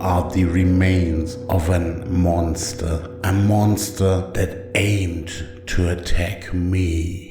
all are the remains of a monster that aimed to attack me.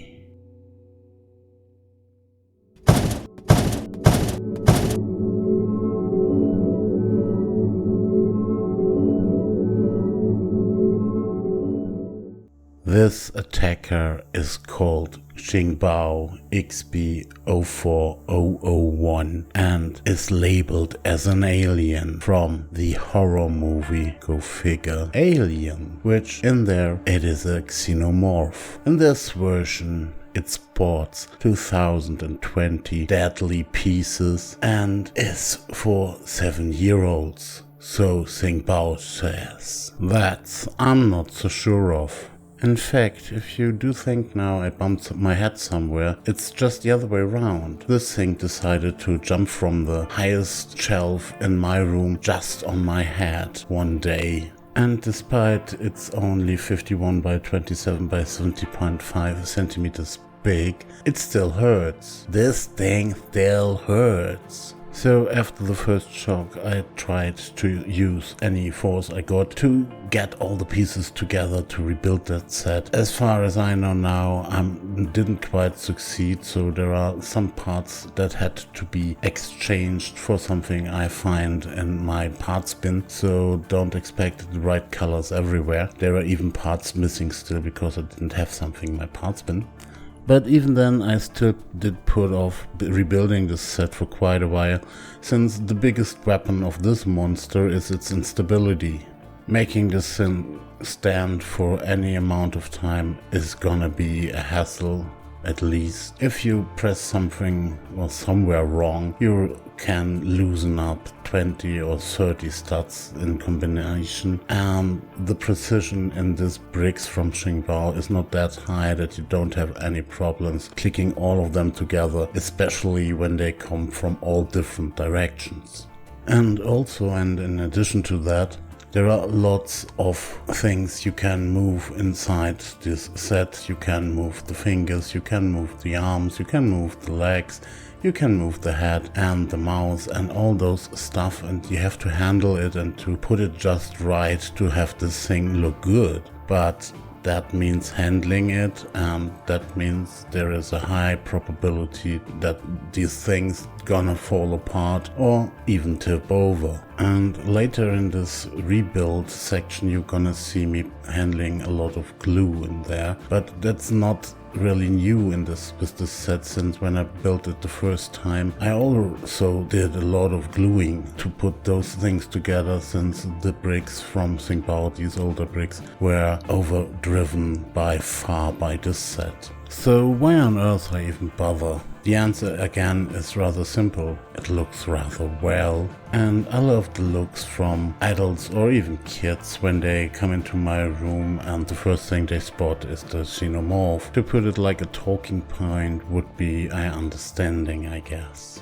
This attacker is called Xingbao XB-04001 and is labeled as an alien from the horror movie, go figure, Alien, which in there it is a Xenomorph. In this version it sports 2020 deadly pieces and is for 7-year-olds. So Xiangbaos says. That I'm not so sure of. In fact, if you do think now I bumped my head somewhere, it's just the other way around. This thing decided to jump from the highest shelf in my room just on my head one day. And despite it's only 51 by 27 by 70.5 centimeters big, it still hurts. This thing still hurts. So after the first shock, I tried to use any force I got to get all the pieces together to rebuild that set. As far as I know now, I didn't quite succeed, so there are some parts that had to be exchanged for something I find in my parts bin, so don't expect the right colors everywhere. There are even parts missing still because I didn't have something in my parts bin. But even then I still did put off rebuilding this set for quite a while, since the biggest weapon of this monster is its instability. Making this thing stand for any amount of time is gonna be a hassle, at least. If you press something or somewhere wrong, you can loosen up 20 or 30 studs in combination, and the precision in this Brix from Xingbao is not that high that you don't have any problems clicking all of them together, especially when they come from all different directions. And also, and in addition to that, there are lots of things you can move inside this set. You can move the fingers, you can move the arms, you can move the legs, you can move the head and the mouth and all those stuff, and you have to handle it and to put it just right to have this thing look good. But that means handling it, and that means there is a high probability that these things gonna fall apart or even tip over. And later in this rebuild section you're gonna see me handling a lot of glue in there, but that's not really new in this with this set, since when I built it the first time I also did a lot of gluing to put those things together, since the bricks from Xingbao, these older bricks, were overdriven by far by this set. So why on earth I even bother? The answer again is rather simple. It looks rather well, and I love the looks from adults or even kids when they come into my room and the first thing they spot is the Xenomorph. To put it like a talking point would be understanding, I guess.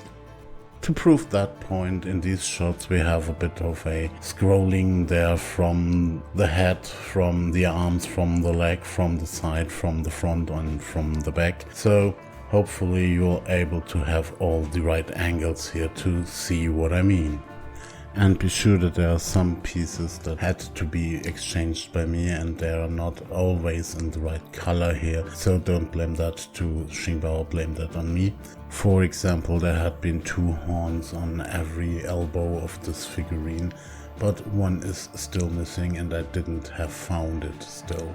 To prove that point, in these shots we have a bit of a scrolling there from the head, from the arms, from the leg, from the side, from the front and from the back. So hopefully you're able to have all the right angles here to see what I mean. And be sure that there are some pieces that had to be exchanged by me and they are not always in the right color here, so don't blame that to Xingbao, blame that on me. For example, there had been 2 horns on every elbow of this figurine, but one is still missing and I didn't have found it still.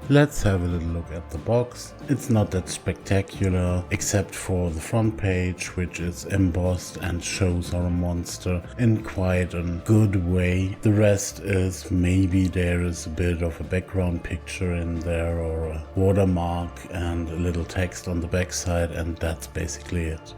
Let's have a little look at the box. It's not that spectacular, except for the front page, which is embossed and shows our monster in quite a good way. The rest is maybe there is a bit of a background picture in there or a watermark and a little text on the backside, and that's basically it.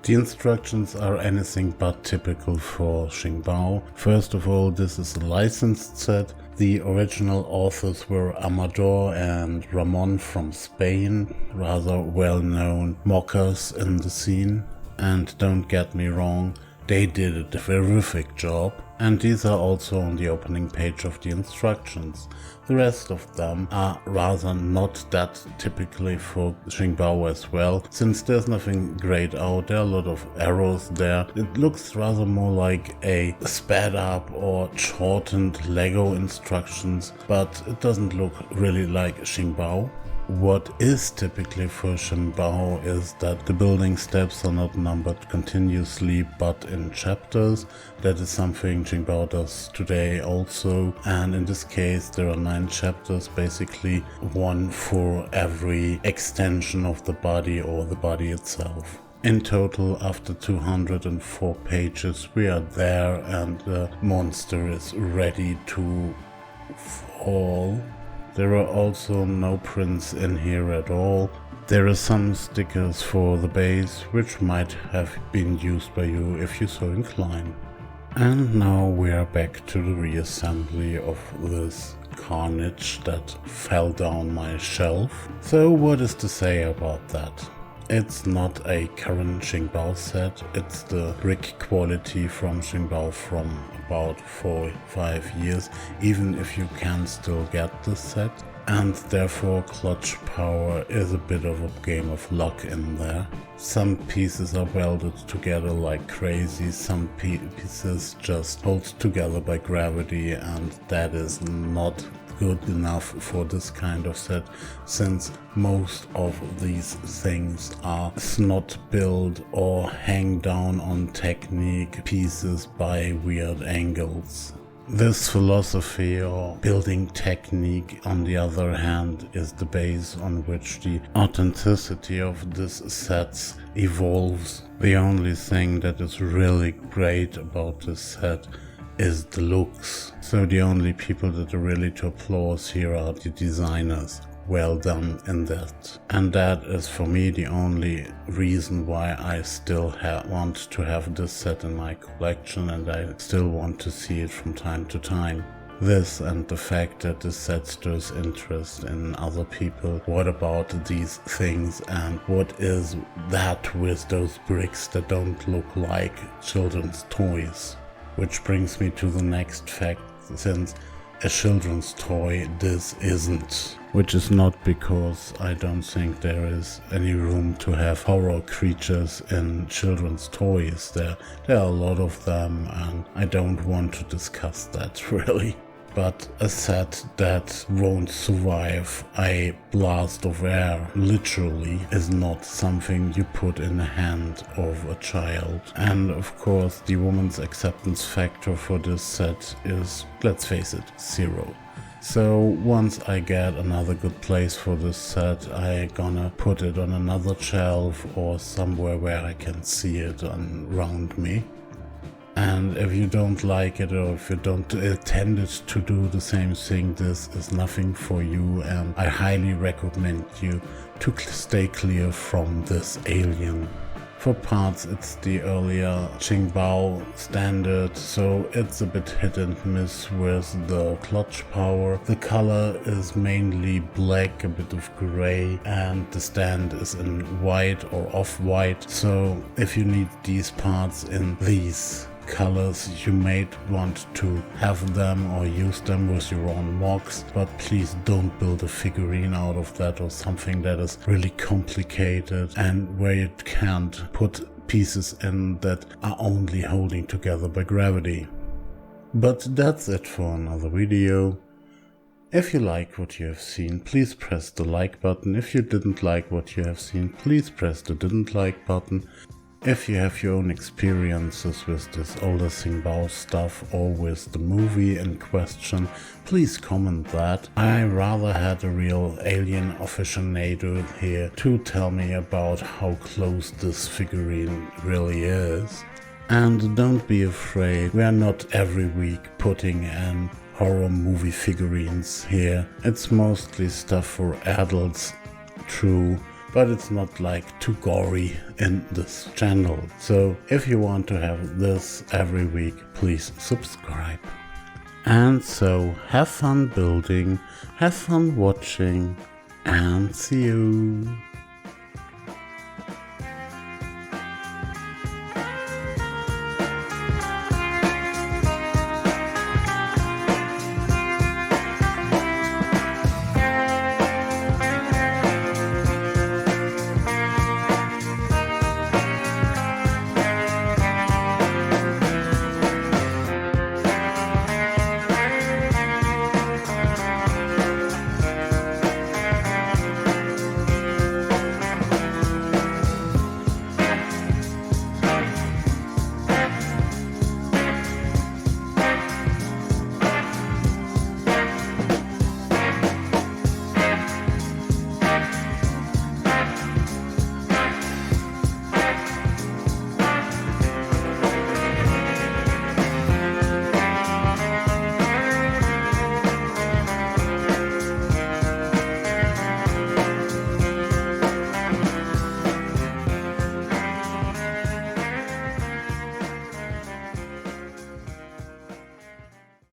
The instructions are anything but typical for Xingbao. First of all, this is a licensed set. The original authors were Amador and Ramon from Spain, rather well-known mockers in the scene. And don't get me wrong, they did a terrific job. And these are also on the opening page of the instructions. The rest of them are rather not that typically for Xingbao as well, since there's nothing great out, there are a lot of arrows there. It looks rather more like a sped up or shortened Lego instructions, but it doesn't look really like Xingbao. What is typically for Xiangbaos is that the building steps are not numbered continuously but in chapters. That is something Xingbao does today also, and in this case there are 9 chapters, basically one for every extension of the body or the body itself. In total, after 204 pages we are there and the monster is ready to fall. There are also no prints in here at all. There are some stickers for the base, which might have been used by you if you so incline. And now we are back to the reassembly of this carnage that fell down my shelf. So what is to say about that? It's not a current Xingbao set, it's the brick quality from Xingbao from about 4-5 years, even if you can still get this set. And therefore clutch power is a bit of a game of luck in there. Some pieces are welded together like crazy, some pieces just hold together by gravity, and that is not good enough for this kind of set, since most of these things are snot built or hang down on technique pieces by weird angles. This philosophy or building technique, on the other hand, is the base on which the authenticity of this set evolves. The only thing that is really great about this set is the looks. So the only people that are really to applaud here are the designers. Well done in that. And that is for me the only reason why I still want to have this set in my collection, and I still want to see it from time to time. This and the fact that this set stirs interest in other people. What about these things, and what is that with those bricks that don't look like children's toys? Which brings me to the next fact, since a children's toy this isn't. Which is not because I don't think there is any room to have horror creatures in children's toys. There are a lot of them, and I don't want to discuss that really. But a set that won't survive a blast of air, literally, is not something you put in the hand of a child. And of course, the woman's acceptance factor for this set is, let's face it, 0. So once I get another good place for this set, I gonna put it on another shelf or somewhere where I can see it around me. And if you don't like it, or if you don't intend it to do the same thing, this is nothing for you, and I highly recommend you to stay clear from this alien. For parts, it's the earlier Xingbao standard, so it's a bit hit and miss with the clutch power. The color is mainly black, a bit of gray, and the stand is in white or off-white. So if you need these parts in these colors, you may want to have them or use them with your own mocks, but please don't build a figurine out of that or something that is really complicated and where you can't put pieces in that are only holding together by gravity. But that's it for another video. If you like what you have seen, please press the like button. If you didn't like what you have seen, please press the didn't like button. If you have your own experiences with this older Xingbao stuff or with the movie in question, please comment that. I rather had a real alien aficionado here to tell me about how close this figurine really is. And don't be afraid, we are not every week putting in horror movie figurines here. It's mostly stuff for adults, true. But it's not like too gory in this channel. So if you want to have this every week, please subscribe. And so have fun building, have fun watching, and see you.